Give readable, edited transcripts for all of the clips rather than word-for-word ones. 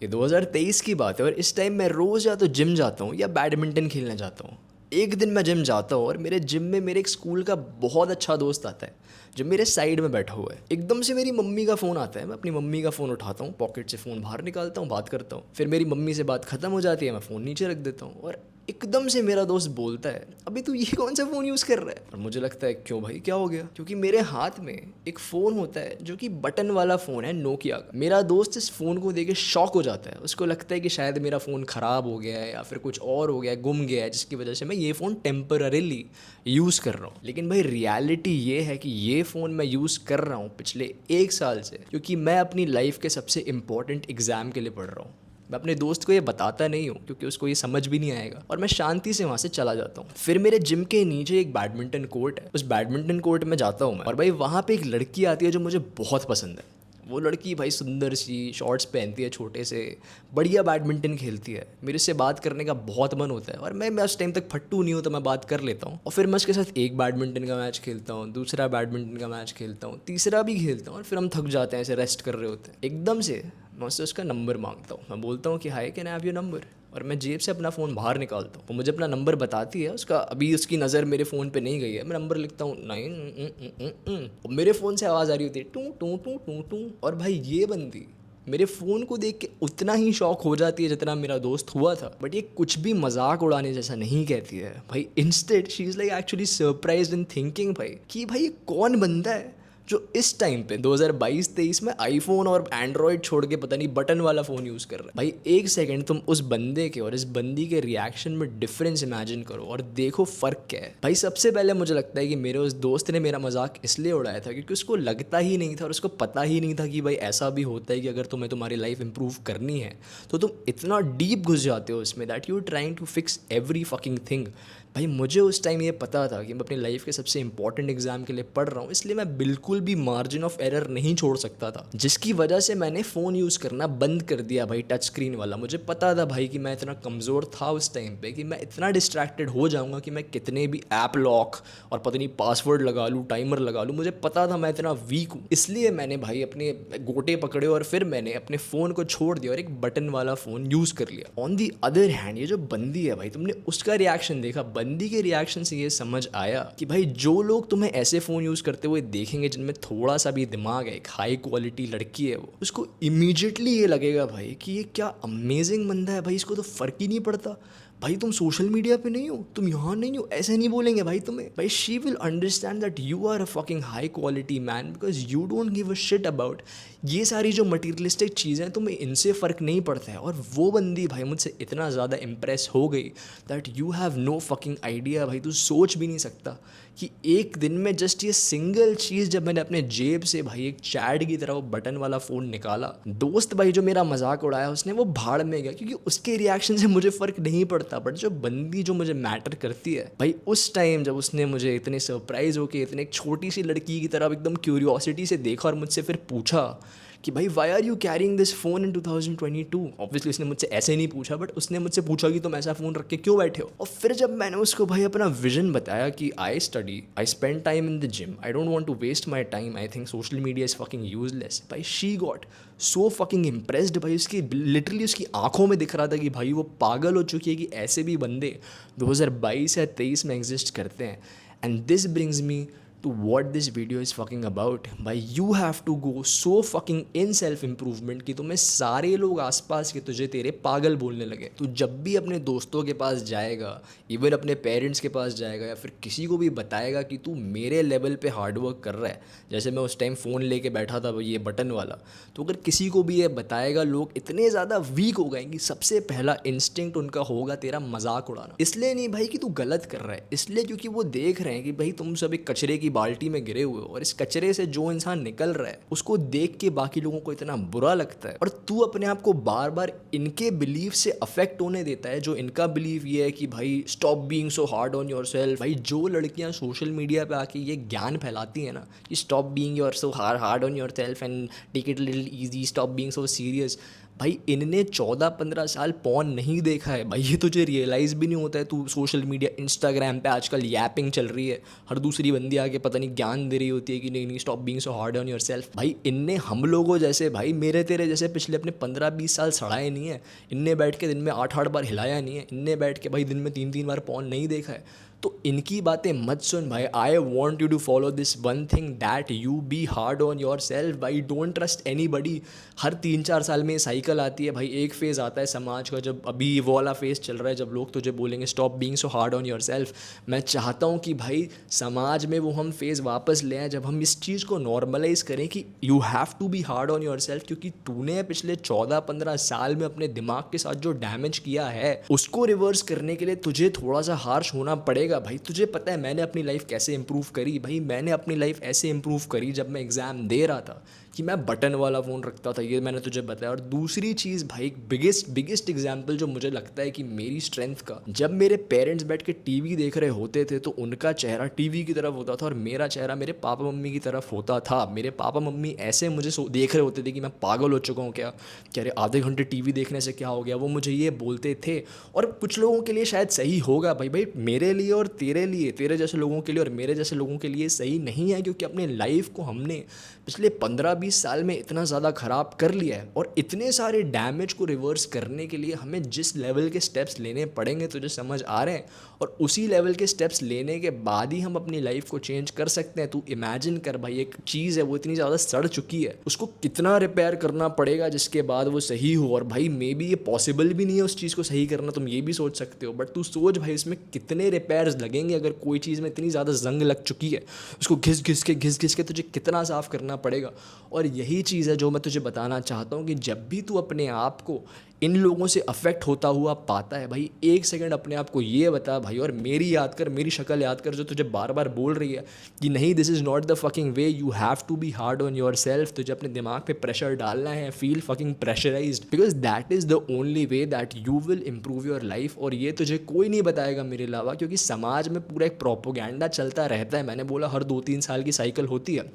ये 2023 की बात है और इस टाइम मैं रोज़ या तो जिम जाता हूँ या बैडमिंटन खेलने जाता हूँ। एक दिन मैं जिम जाता हूँ और मेरे जिम में मेरे एक स्कूल का बहुत अच्छा दोस्त आता है जो मेरे साइड में बैठा हुआ है। एकदम से मेरी मम्मी का फ़ोन आता है, मैं अपनी मम्मी का फ़ोन उठाता हूँ, पॉकेट से फ़ोन बाहर निकालता हूँ, बात करता हूँ। फिर मेरी मम्मी से बात ख़त्म हो जाती है, मैं फ़ोन नीचे रख देता हूँ और एकदम से मेरा दोस्त बोलता है, अभी तू ये कौन सा फ़ोन यूज़ कर रहा है? और मुझे लगता है क्यों भाई, क्या हो गया? क्योंकि मेरे हाथ में एक फ़ोन होता है जो कि बटन वाला फ़ोन है, नोकिया का। मेरा दोस्त इस फ़ोन को देख के शॉक हो जाता है। उसको लगता है कि शायद मेरा फ़ोन ख़राब हो गया है या फिर कुछ और हो गया है, गुम गया है, जिसकी वजह से मैं ये फ़ोन टेम्पररीली यूज़ कर रहा हूँ। लेकिन भाई रियलिटी ये है कि ये फ़ोन मैं यूज़ कर रहा हूँ पिछले 1 साल से, क्योंकि मैं अपनी लाइफ़ के सबसे इम्पोर्टेंट एग्ज़ाम के लिए पढ़ रहा हूँ। मैं अपने दोस्त को ये बताता नहीं हूँ क्योंकि उसको ये समझ भी नहीं आएगा और मैं शांति से वहाँ से चला जाता हूँ। फिर मेरे जिम के नीचे एक बैडमिंटन कोर्ट है, उस बैडमिंटन कोर्ट में जाता हूँ मैं और भाई वहाँ पे एक लड़की आती है जो मुझे बहुत पसंद है। वो लड़की भाई सुंदर सी शॉर्ट्स पहनती है, छोटे से, बढ़िया बैडमिंटन खेलती है। मेरे से बात करने का बहुत मन होता है और मैं उस टाइम तक फट्टू नहीं हूँ तो मैं बात कर लेता हूँ। और फिर मैं उसके साथ एक बैडमिंटन का मैच खेलता हूँ, दूसरा बैडमिंटन का मैच खेलता हूँ, तीसरा भी खेलता हूँ और फिर हम थक जाते हैं, ऐसे रेस्ट कर रहे होते हैं। एकदम से मैं उससे उसका नंबर मांगता हूँ। मैं बोलता हूँ कि hi, can I have your number? और मैं जेब से अपना फ़ोन बाहर निकालता हूँ। वो मुझे अपना नंबर बताती है, उसका अभी उसकी नज़र मेरे फ़ोन पे नहीं गई है। मैं नंबर लिखता हूँ 9 और मेरे फ़ोन से आवाज़ आ रही होती है two two two two two. और भाई ये बंदी मेरे फ़ोन को देख के उतना ही शॉक हो जाती है जितना मेरा दोस्त हुआ था। बट ये कुछ भी मजाक उड़ाने जैसा नहीं कहती है भाई। Instead she is like actually surprised in thinking भाई कि भाई ये कौन बंदा है जो इस टाइम पे 2022-23 में आईफोन और एंड्रॉयड छोड़ के पता नहीं बटन वाला फ़ोन यूज़ कर रहा है। भाई एक सेकंड तुम उस बंदे के और इस बंदी के रिएक्शन में डिफरेंस इमेजिन करो और देखो फ़र्क क्या है। भाई सबसे पहले मुझे लगता है कि मेरे उस दोस्त ने मेरा मजाक इसलिए उड़ाया था क्योंकि उसको लगता ही नहीं था और उसको पता ही नहीं था कि भाई ऐसा भी होता है कि अगर तुम्हें तुम्हारी लाइफ इंप्रूव करनी है तो तुम इतना डीप घुस जाते हो उसमें that you trying to fix every fucking thing. भाई मुझे उस टाइम ये पता था कि मैं अपनी लाइफ के सबसे इंपॉर्टेंट एग्जाम के लिए पढ़ रहा हूँ, इसलिए मैं बिल्कुल भी मार्जिन ऑफ एरर नहीं छोड़ सकता था, जिसकी वजह से मैंने फ़ोन यूज़ करना बंद कर दिया भाई, टच स्क्रीन वाला। मुझे पता था भाई कि मैं इतना कमज़ोर था उस टाइम पे कि मैं इतना डिस्ट्रैक्टेड हो जाऊँगा कि मैं कितने भी ऐप लॉक और पता नहीं पासवर्ड लगा लूँ, टाइमर लगा लूँ, मुझे पता था मैं इतना वीक हूँ। इसलिए मैंने भाई अपने गोटे पकड़े और फिर मैंने अपने फ़ोन को छोड़ दिया और एक बटन वाला फ़ोन यूज़ कर लिया। ऑन दी अदर हैंड ये जो बंदी है भाई, तुमने उसका रिएक्शन देखा? बंदी के रिएक्शन से ये समझ आया कि भाई जो लोग तुम्हें ऐसे फ़ोन यूज़ करते हुए देखेंगे जिनमें थोड़ा सा भी दिमाग है, एक हाई क्वालिटी लड़की है वो, उसको इमीजिएटली ये लगेगा भाई कि ये क्या अमेजिंग बंदा है भाई, इसको तो फ़र्क ही नहीं पड़ता। भाई तुम सोशल मीडिया पे नहीं हो, तुम यहाँ नहीं हो, ऐसे नहीं बोलेंगे भाई तुम्हें। भाई she will understand that you are a fucking high quality man because you don't give a shit about ये सारी जो मटीरियलिस्टिक चीज़ें हैं, तुम्हें इनसे फ़र्क नहीं पड़ता है। और वो बंदी भाई मुझसे इतना ज़्यादा इम्प्रेस हो गई that you have no fucking idea. भाई तू सोच भी नहीं सकता कि एक दिन में जस्ट ये सिंगल चीज़ जब मैंने अपने जेब से भाई एक चैट की तरह वो बटन वाला फ़ोन निकाला, दोस्त भाई जो मेरा मजाक उड़ाया उसने वो भाड़ में गया क्योंकि उसके रिएक्शन से मुझे फ़र्क नहीं पड़ता। बट जो बंदी जो मुझे मैटर करती है भाई, उस टाइम जब उसने मुझे इतने सरप्राइज़ होके इतने एक छोटी सी लड़की की तरह एकदम क्यूरियोसिटी से देखा और मुझसे फिर पूछा कि भाई why are you carrying this phone in 2022। Obviously उसने मुझसे ऐसे नहीं पूछा, बट उसने मुझसे पूछा कि तुम ऐसा फ़ोन रख के क्यों बैठे हो। और फिर जब मैंने उसको भाई अपना विजन बताया कि I study, I spend time in the gym, I don't want to waste my time, I think social media is fucking useless, भाई she got so fucking impressed. भाई उसकी लिटरली उसकी आंखों में दिख रहा था कि भाई वो पागल हो चुकी है कि ऐसे भी बंदे 2022 या 23 में एग्जिस्ट करते हैं। And this brings me to what this video is fucking about। भाई you have to go so fucking in self improvement कि तुम्हें सारे लोग आसपास के तुझे तेरे पागल बोलने लगे। तू जब भी अपने दोस्तों के पास जाएगा, इवन अपने पेरेंट्स के पास जाएगा या फिर किसी को भी बताएगा कि तू मेरे लेवल पे हार्डवर्क कर रहा है, जैसे मैं उस टाइम फ़ोन लेके बैठा था ये बटन वाला, तो अगर किसी को भी ये बताएगा, लोग इतने ज़्यादा वीक हो गए कि सबसे पहला इंस्टिंक्ट उनका होगा तेरा मजाक उड़ाना। इसलिए नहीं भाई कि तू गलत कर रहा है, इसलिए क्योंकि वो देख रहे हैं कि भाई तुम सब एक कचरे की बाल्टी में गिरे हुए हो और इस कचरे से जो इंसान निकल रहा है उसको देख के बाकी लोगों को इतना बुरा लगता है और तू अपने आप को बार बार इनके बिलीफ से अफेक्ट होने देता है, जो इनका बिलीफ ये है कि भाई stop being so hard on yourself. भाई जो लड़कियां सोशल मीडिया पे आके ये ज्ञान फैलाती है ना कि stop being your so hard on yourself and take it little easy, stop being so serious, भाई इनने 14-15 साल पॉर्न नहीं देखा है भाई, ये तुझे रियलाइज़ भी नहीं होता है। तू सोशल मीडिया इंस्टाग्राम पे आजकल यैपिंग चल रही है, हर दूसरी बंदी आके पता नहीं ज्ञान दे रही होती है कि नहीं नहीं stop being so hard on your self. भाई इनने हम लोगों जैसे, भाई मेरे तेरे जैसे पिछले अपने 15-20 साल सड़ाए नहीं है। इनने बैठ के दिन में 8-8 बार हिलाया नहीं है। इनने बैठ के भाई दिन में 3-3 बार पॉर्न नहीं देखा है। तो इनकी बातें मत सुन भाई। I want you to follow this one thing, that you be hard on your self भाई। Don't trust anybody. हर 3-4 साल में साइकिल आती है भाई। एक फेज़ आता है समाज का, जब अभी वो वाला फेज़ चल रहा है जब लोग तुझे बोलेंगे stop being so hard on your self. मैं चाहता हूँ कि भाई समाज में वो हम फेज़ वापस ले आएँ, जब हम इस चीज़ को नॉर्मलाइज करें कि you have to be hard on your self. क्योंकि तूने पिछले 14-15 साल में अपने दिमाग के साथ जो डैमेज किया है उसको रिवर्स करने के लिए तुझे थोड़ा सा हार्श होना पड़ेगा भाई। तुझे पता है मैंने अपनी लाइफ कैसे इंप्रूव करी भाई। मैंने अपनी लाइफ ऐसे इंप्रूव करी जब मैं एग्ज़ाम दे रहा था कि मैं बटन वाला फ़ोन रखता था, ये मैंने तुझे बताया। और दूसरी चीज़ भाई, बिगेस्ट एग्जाम्पल जो मुझे लगता है कि मेरी स्ट्रेंथ का, जब मेरे पेरेंट्स बैठ के टीवी देख रहे होते थे तो उनका चेहरा टीवी की तरफ होता था और मेरा चेहरा मेरे पापा मम्मी की तरफ होता था। मेरे पापा मम्मी ऐसे मुझे देख रहे होते थे कि मैं पागल हो चुका हूँ क्या, कि अरे आधे घंटे टीवी देखने से क्या हो गया। वो मुझे ये बोलते थे। और कुछ लोगों के लिए शायद सही होगा भाई। भाई मेरे लिए और तेरे लिए, तेरे जैसे लोगों के लिए और मेरे जैसे लोगों के लिए सही नहीं है, क्योंकि अपने लाइफ को हमने पिछले 15-20 साल में इतना ज़्यादा ख़राब कर लिया है। और इतने सारे डैमेज को रिवर्स करने के लिए हमें जिस लेवल के स्टेप्स लेने पड़ेंगे तुझे समझ आ रहे हैं, और उसी लेवल के स्टेप्स लेने के बाद ही हम अपनी लाइफ को चेंज कर सकते हैं। तू इमेजिन कर भाई, एक चीज़ है वो इतनी ज़्यादा सड़ चुकी है, उसको कितना रिपेयर करना पड़ेगा जिसके बाद वो सही हो। और भाई मे बी ये पॉसिबल भी नहीं है उस चीज़ को सही करना, तुम ये भी सोच सकते हो। बट तू सोच भाई इसमें कितने रिपेयर्स लगेंगे। अगर कोई चीज़ में इतनी ज़्यादा जंग लग चुकी है, उसको घिस घिस के तुझे कितना साफ़ करना पड़ेगा। और यही चीज़ है जो मैं तुझे बताना चाहता हूँ कि जब भी तू अपने आप को इन लोगों से अफेक्ट होता हुआ पाता है भाई, 1 सेकंड अपने आप को ये बता भाई, और मेरी याद कर, मेरी शक्ल याद कर जो तुझे बार बार बोल रही है कि नहीं this is not the fucking way, you have to be hard on your self. तुझे अपने दिमाग पे प्रेशर डालना है, feel fucking pressurised, because that is the only way that you will improve your life. और ये तुझे कोई नहीं बताएगा मेरे अलावा, क्योंकि समाज में पूरा एक प्रोपोगेंडा चलता रहता है। मैंने बोला हर 2-3 साल की साइकिल होती है।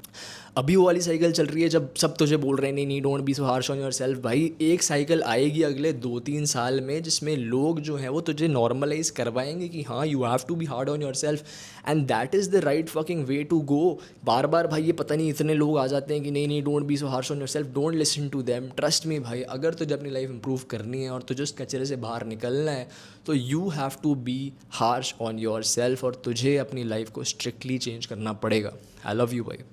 अभी वो वाली साइकिल चल रही है जब सब तुझे बोल रहे हैं नहीं नहीं don't be so harsh on your self. भाई एक साइकिल आएगी अगले 2-3 साल में जिसमें लोग जो हैं वो तुझे नॉर्मलाइज करवाएंगे कि हाँ you have to be hard on your self, and that is the right fucking way to go. बार बार भाई ये पता नहीं इतने लोग आ जाते हैं कि नहीं नहीं don't be so harsh on your self, don't listen to them. Trust me भाई, अगर तुझे अपनी लाइफ इंप्रूव करनी है और तुझे उस कचरे से बाहर निकलना है तो you have to be harsh on your self, और तुझे अपनी लाइफ को स्ट्रिक्टली चेंज करना पड़ेगा। आई लव यू भाई।